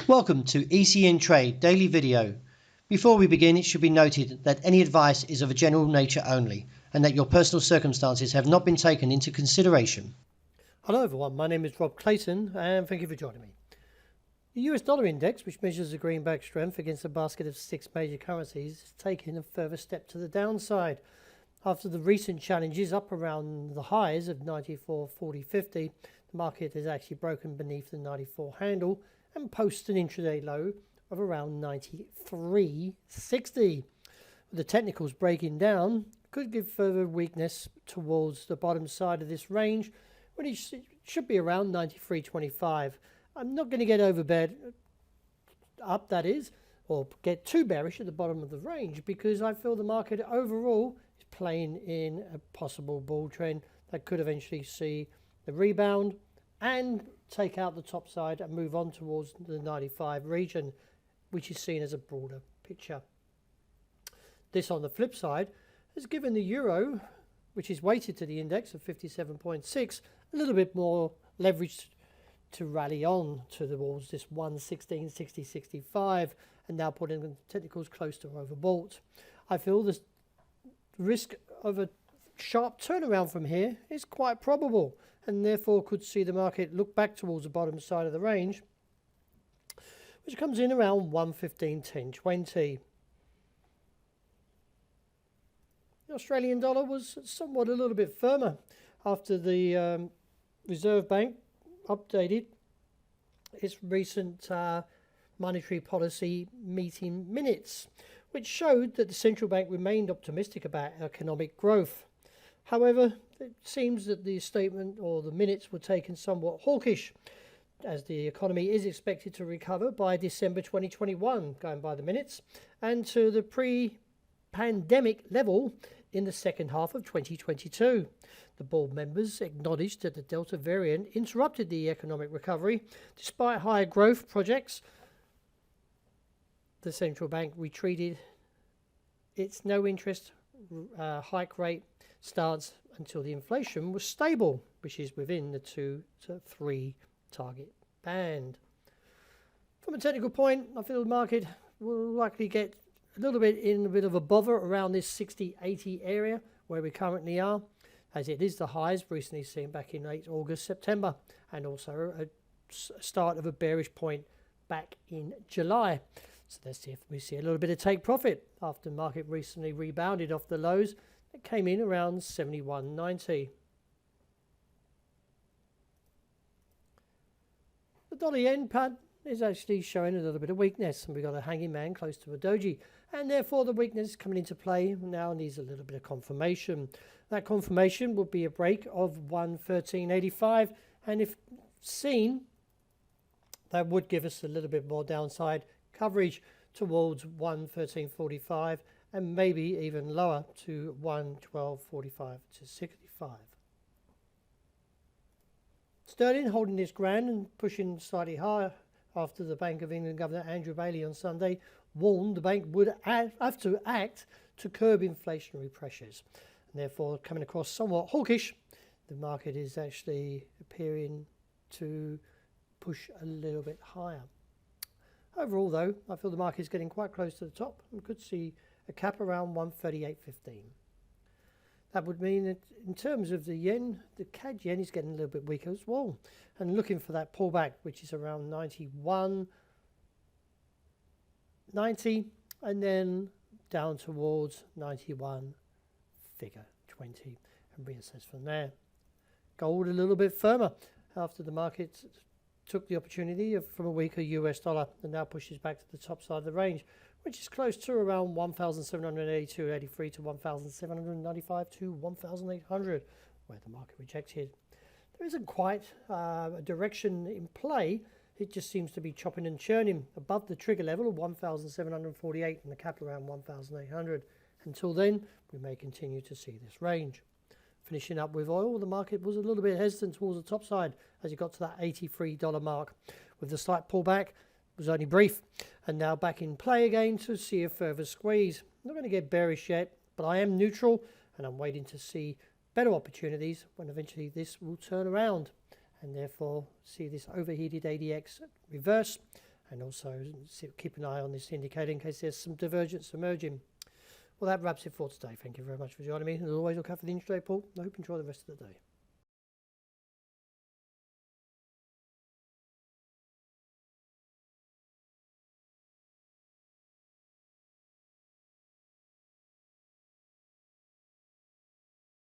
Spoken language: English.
Welcome to ECNTRADE Daily Video. Before we begin, it should be noted that any advice is of a general nature only and that your personal circumstances have not been taken into consideration. Hello everyone, my name is Rob Clayton and thank you for joining me. The US dollar index, which measures the greenback strength against a basket of 6 major currencies, is taking a further step to the downside. After the recent challenges up around the highs of 94.40.50, the market has actually broken beneath the 94 handle and posts an intraday low of around 93.60. The technicals breaking down could give further weakness towards the bottom side of this range, when it should be around 93.25. I'm not going to get overbought up, that is, or get too bearish at the bottom of the range, because I feel the market overall is playing in a possible bull trend that could eventually see the rebound and take out the top side and move on towards the 95 region, which is seen as a broader picture. This, on the flip side, has given the euro, which is weighted to the index of 57.6, a little bit more leverage to rally on towards this 116.60.65, and now putting the technicals close to overbought. I feel the risk of a sharp turnaround from here is quite probable, and therefore could see the market look back towards the bottom side of the range, which comes in around 115.10.20. The Australian dollar was somewhat a little bit firmer after the Reserve Bank updated its recent monetary policy meeting minutes, which showed that the central bank remained optimistic about economic growth. However, it seems that the statement or the minutes were taken somewhat hawkish, as the economy is expected to recover by December 2021, going by the minutes, and to the pre-pandemic level in the second half of 2022. The board members acknowledged that the Delta variant interrupted the economic recovery. Despite higher growth projects, the central bank retreated its no interest hike rate stance until the inflation was stable, which is within the 2 to 3 target band. From a technical point, I feel the market will likely get a little bit in a bit of a bother around this 60-80 area where we currently are, as it is the highs recently seen back in late August, September, and also a start of a bearish point back in July. So let's see if we see a little bit of take profit after the market recently rebounded off the lows. It came in around 71.90. The dollar yen pad is actually showing a little bit of weakness, and we've got a hanging man close to a doji, and therefore the weakness coming into play now needs a little bit of confirmation. That confirmation would be a break of 113.85, and if seen, that would give us a little bit more downside coverage towards 113.45 and maybe even lower to 112.45 to 65. Sterling holding this ground and pushing slightly higher after the Bank of England Governor Andrew Bailey on Sunday warned the bank would have to act to curb inflationary pressures. And therefore, coming across somewhat hawkish, the market is actually appearing to push a little bit higher. Overall, though, I feel the market is getting quite close to the top and could see a cap around 138.15. That would mean that in terms of the yen, the CAD yen is getting a little bit weaker as well, and looking for that pullback, which is around 91.90, and then down towards 91 figure 20, and reassess from there. Gold a little bit firmer after the market took the opportunity from a weaker US dollar and now pushes back to the top side of the range, which is close to around 1,782.83 to 1,795 to 1,800, where the market rejected. There isn't quite a direction in play. It just seems to be chopping and churning above the trigger level of 1,748 and the cap around 1,800. Until then, we may continue to see this range. Finishing up with oil, the market was a little bit hesitant towards the top side as it got to that $83 mark. With the slight pullback, it was only brief, and now back in play again to see a further squeeze. I'm not going to get bearish yet, but I am neutral, and I'm waiting to see better opportunities when eventually this will turn around, and therefore see this overheated ADX reverse and also keep an eye on this indicator in case there's some divergence emerging. Well, that wraps it for today. Thank you very much for joining me. And as always, look out for the intraday pool. I hope you enjoy the rest of the day.